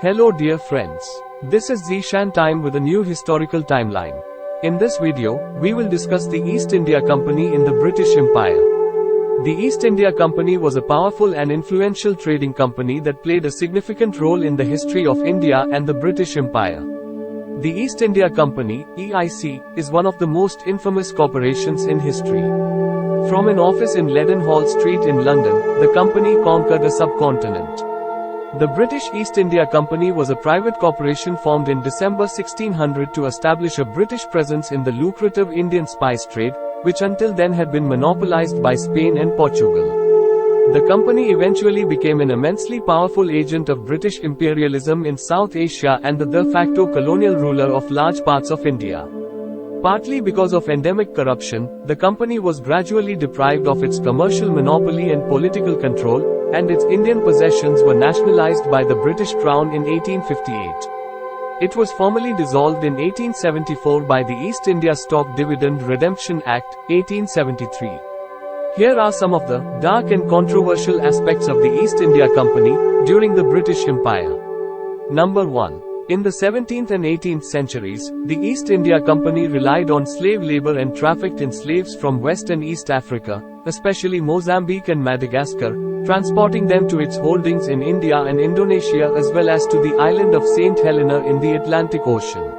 Hello dear friends. This is Zishan time with a new historical timeline. In this video, we will discuss the East India Company in the British Empire. The East India Company was a powerful and influential trading company that played a significant role in the history of India and the British Empire. The East India Company, EIC, is one of the most infamous corporations in history. From an office in Leadenhall Street in London, the company conquered a subcontinent. The British East India Company was a private corporation formed in December 1600 to establish a British presence in the lucrative Indian spice trade, which until then had been monopolized by Spain and Portugal. The company eventually became an immensely powerful agent of British imperialism in South Asia and the de facto colonial ruler of large parts of India. Partly because of endemic corruption, the company was gradually deprived of its commercial monopoly and political control, and its Indian possessions were nationalized by the British Crown in 1858. It was formally dissolved in 1874 by the East India Stock Dividend Redemption Act, 1873. Here are some of the dark and controversial aspects of the East India Company during the British Empire. Number 1. In the 17th and 18th centuries, the East India Company relied on slave labor and trafficked in slaves from West and East Africa, especially Mozambique and Madagascar, transporting them to its holdings in India and Indonesia as well as to the island of St. Helena in the Atlantic Ocean.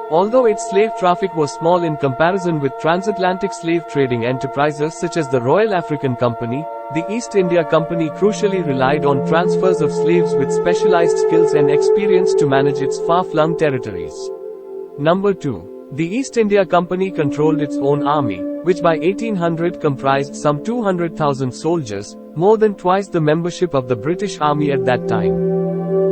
Although its slave traffic was small in comparison with transatlantic slave trading enterprises such as the Royal African Company, the East India Company crucially relied on transfers of slaves with specialized skills and experience to manage its far-flung territories. Number 2. The East India Company controlled its own army, which by 1800 comprised some 200,000 soldiers, more than twice the membership of the British Army at that time.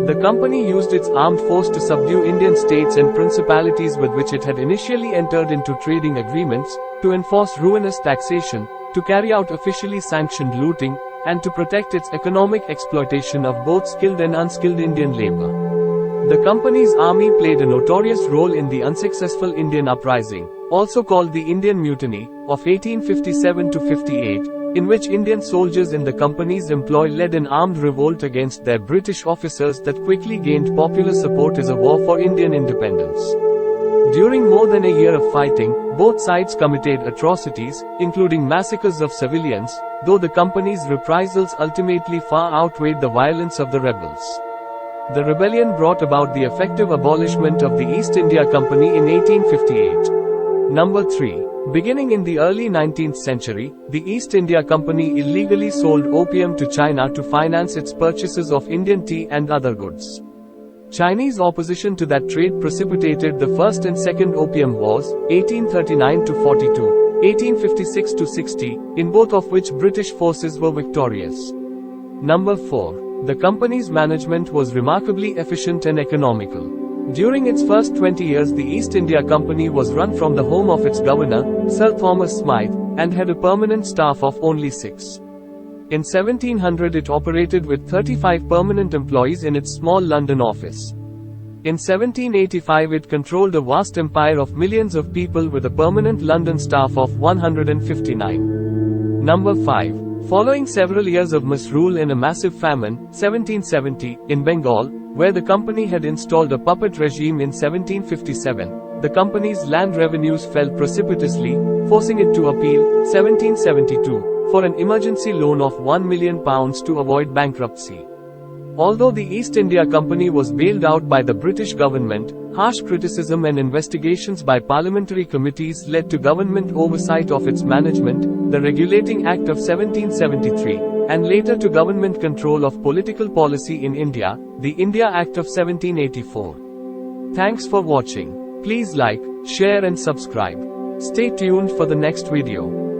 The company used its armed force to subdue Indian states and principalities with which it had initially entered into trading agreements, to enforce ruinous taxation, to carry out officially sanctioned looting, and to protect its economic exploitation of both skilled and unskilled Indian labor. The company's army played a notorious role in the unsuccessful Indian Uprising, also called the Indian Mutiny, of 1857–58, in which Indian soldiers in the company's employ led an armed revolt against their British officers that quickly gained popular support as a war for Indian independence. During more than a year of fighting, both sides committed atrocities, including massacres of civilians, though the company's reprisals ultimately far outweighed the violence of the rebels. The rebellion brought about the effective abolishment of the East India Company in 1858. Number 3. Beginning in the early 19th century, the East India Company illegally sold opium to China to finance its purchases of Indian tea and other goods. Chinese opposition to that trade precipitated the First and Second Opium Wars, 1839–42, 1856–60, in both of which British forces were victorious. Number 4. The company's management was remarkably efficient and economical. During its first 20 years, the East India Company was run from the home of its governor, Sir Thomas Smythe, and had a permanent staff of only 6. In 1700 it operated with 35 permanent employees in its small London office. In 1785 it controlled a vast empire of millions of people with a permanent London staff of 159. Number 5. Following several years of misrule in a massive famine, 1770, in Bengal, where the company had installed a puppet regime in 1757, the company's land revenues fell precipitously, forcing it to appeal, 1772, for an emergency loan of £1 million to avoid bankruptcy. Although the East India Company was bailed out by the British government, harsh criticism and investigations by parliamentary committees led to government oversight of its management, the Regulating Act of 1773, and later to government control of political policy in India, the India Act of 1784. Thanks for watching. Please like, share and subscribe. Stay tuned for the next video.